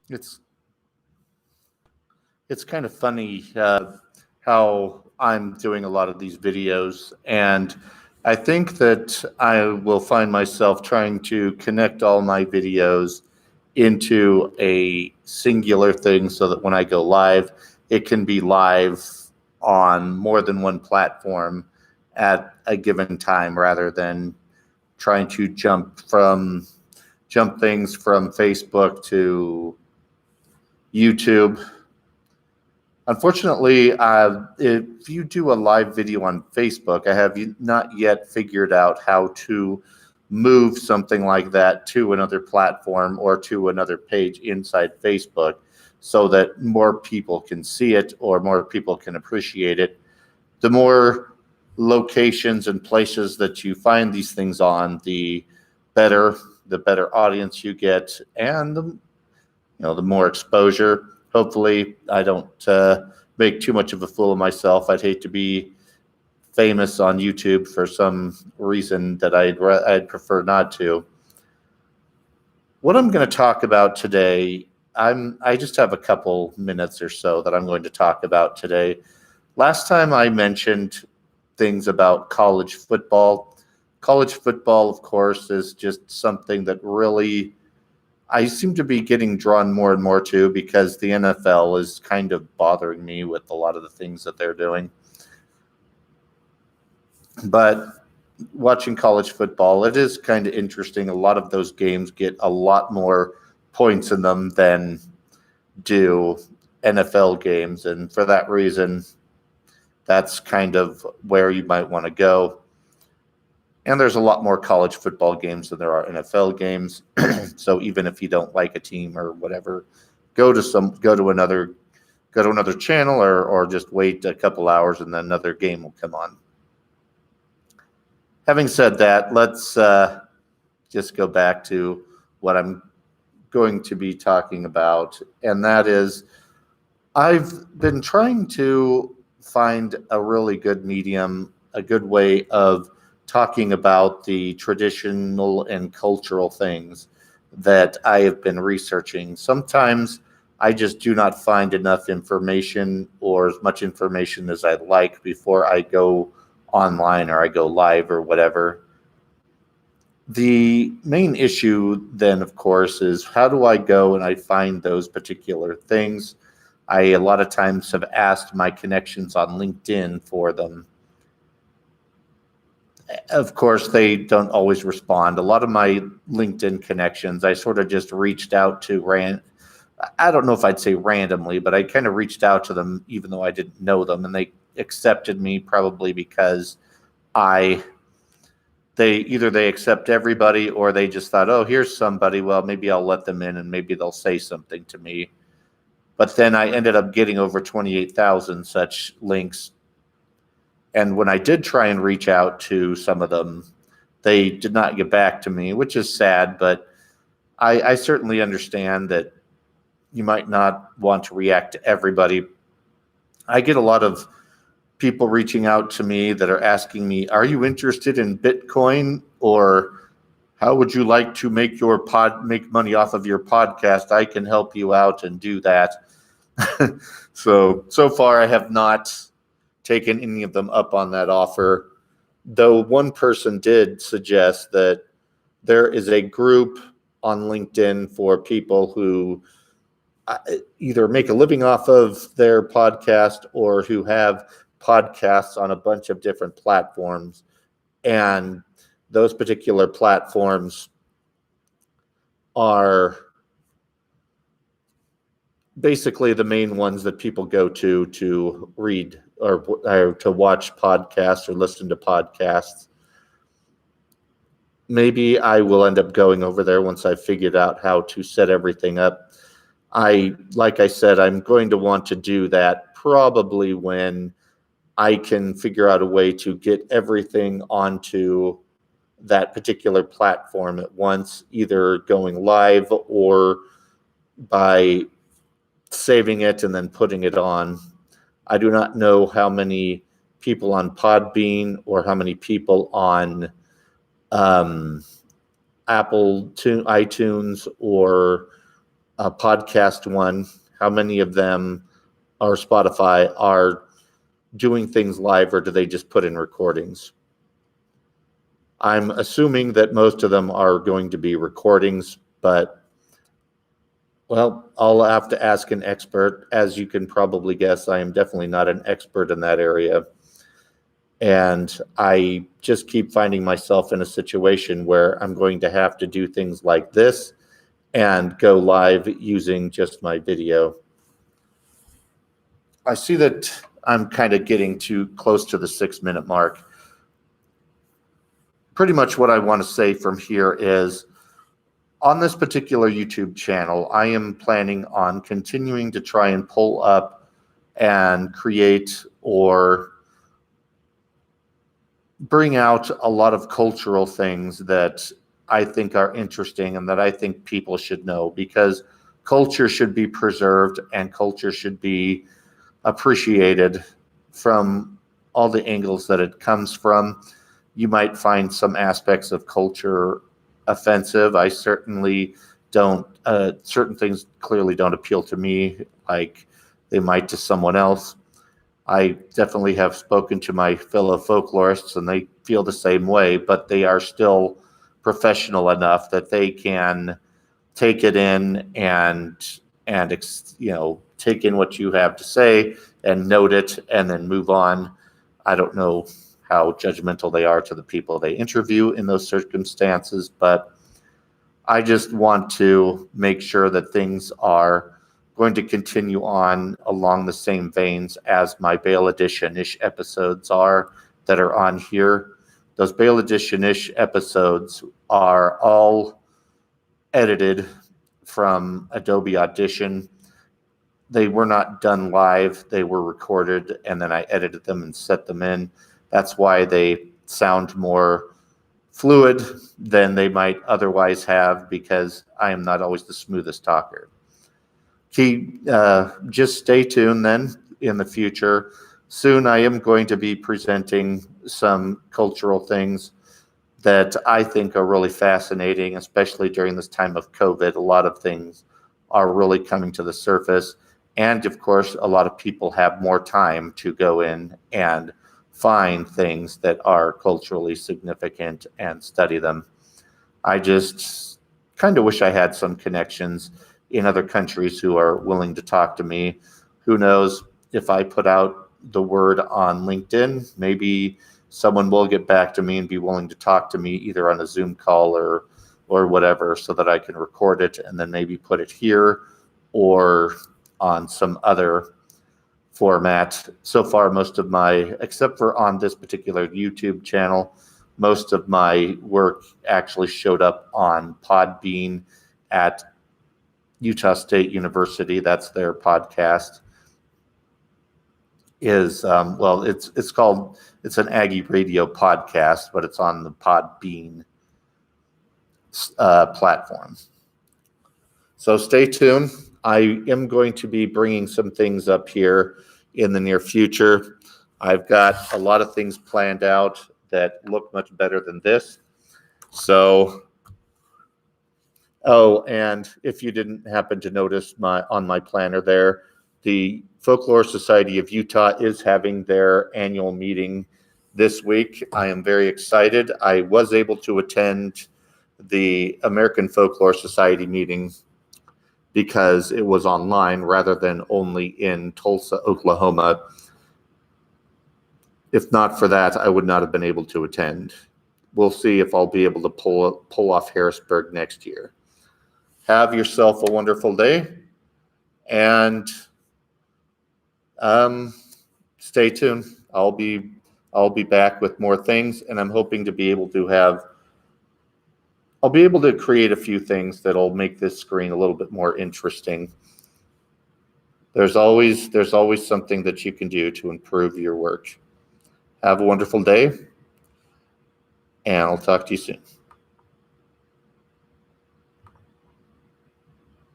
It's it's kind of funny how I'm doing a lot of these videos, and I think that I will find myself trying to connect all my videos into a singular thing so that when I go live, it can be live on more than one platform at a given time rather than trying to jump things from Facebook to YouTube. Unfortunately, if you do a live video on Facebook, I have not yet figured out how to move something like that to another platform or to another page inside Facebook so that more people can see it or more people can appreciate it. The more locations and places that you find these things on, better the better audience you get, and the more exposure. Hopefully, I don't make too much of a fool of myself. I'd hate to be famous on YouTube for some reason that I'd prefer not to. What I'm going to talk about today, I just have a couple minutes or so that I'm going to talk about today. Last time I mentioned things about college football. College football, of course, is just something that really I seem to be getting drawn more and more to because the NFL is kind of bothering me with a lot of the things that they're doing. But watching college football, it is kind of interesting. A lot of those games get a lot more points in them than do NFL games. And for that reason, that's kind of where you might want to go. And there's a lot more college football games than there are NFL games. So even if you don't like a team or whatever, go to another channel or just wait a couple hours and then another game will come on. Having said that, let's just go back to what I'm going to be talking about, and that is I've been trying to find a really good medium, a good way of talking about the traditional and cultural things that I have been researching. Sometimes I just do not find enough information or as much information as I'd like before I go online or I go live or whatever. The main issue then, of course, is how do I go and I find those particular things? I a lot of times have asked my connections on LinkedIn for them. Of course, they don't always respond. A lot of my LinkedIn connections, I sort of just reached out to I don't know if I'd say randomly, but I kind of reached out to them even though I didn't know them, and they accepted me probably because they accept everybody, or they just thought, oh, here's somebody, well, maybe I'll let them in and maybe they'll say something to me. But then I ended up getting over 28,000 such links. And when I did try and reach out to some of them, they did not get back to me, which is sad, but I certainly understand that you might not want to react to everybody. I get a lot of people reaching out to me that are asking me, are you interested in Bitcoin, or how would you like to make money off of your podcast? I can help you out and do that. So far I have not taken any of them up on that offer, though one person did suggest that there is a group on LinkedIn for people who either make a living off of their podcast or who have podcasts on a bunch of different platforms. And those particular platforms are basically the main ones that people go to read or to watch podcasts or listen to podcasts. Maybe I will end up going over there once I've figured out how to set everything up. Like I said, I'm going to want to do that probably when I can figure out a way to get everything onto that particular platform at once, either going live or by saving it and then putting it on. I do not know how many people on Podbean or how many people on Apple iTunes or podcast one, how many of them are Spotify are doing things live, or do they just put in recordings? I'm assuming that most of them are going to be recordings, but well, I'll have to ask an expert. As you can probably guess, I am definitely not an expert in that area. And I just keep finding myself in a situation where I'm going to have to do things like this and go live using just my video. I see that I'm kind of getting too close to the 6-minute mark. Pretty much what I want to say from here is, on this particular YouTube channel, I am planning on continuing to try and pull up and create or bring out a lot of cultural things that I think are interesting and that I think people should know, because culture should be preserved and culture should be appreciated from all the angles that it comes from. You might find some aspects of culture offensive. I certainly don't, certain things clearly don't appeal to me like they might to someone else. I definitely have spoken to my fellow folklorists and they feel the same way, but they are still professional enough that they can take it in and take in what you have to say and note it and then move on. I don't know how judgmental they are to the people they interview in those circumstances, but I just want to make sure that things are going to continue on along the same veins as my Bail Edition-ish episodes are that are on here. Those Bail Edition-ish episodes are all edited from Adobe Audition. They were not done live. They were recorded, and then I edited them and set them in. That's why they sound more fluid than they might otherwise have, because I am not always the smoothest talker. Just stay tuned then in the future. Soon I am going to be presenting some cultural things that I think are really fascinating, especially during this time of COVID. A lot of things are really coming to the surface. And of course, a lot of people have more time to go in and find things that are culturally significant and study them. I just kind of wish I had some connections in other countries who are willing to talk to me. Who knows, if I put out the word on LinkedIn, maybe someone will get back to me and be willing to talk to me either on a Zoom call or whatever, so that I can record it and then maybe put it here or on some other format. So far, most of my, except for on this particular YouTube channel, most of my work actually showed up on Podbean at Utah State University. That's their podcast. It's an Aggie Radio podcast, but it's on the Podbean platform. So stay tuned. I am going to be bringing some things up here in the near future. I've got a lot of things planned out that look much better than this. So, and if you didn't happen to notice on my planner there, the Folklore Society of Utah is having their annual meeting this week. I am very excited. I was able to attend the American Folklore Society meeting because it was online rather than only in Tulsa, Oklahoma. If not for that, I would not have been able to attend. We'll see if I'll be able to pull off Harrisburg next year. Have yourself a wonderful day, and stay tuned. I'll be back with more things, and I'm hoping to be able to I'll be able to create a few things that'll make this screen a little bit more interesting. There's always something that you can do to improve your work. Have a wonderful day, and I'll talk to you soon.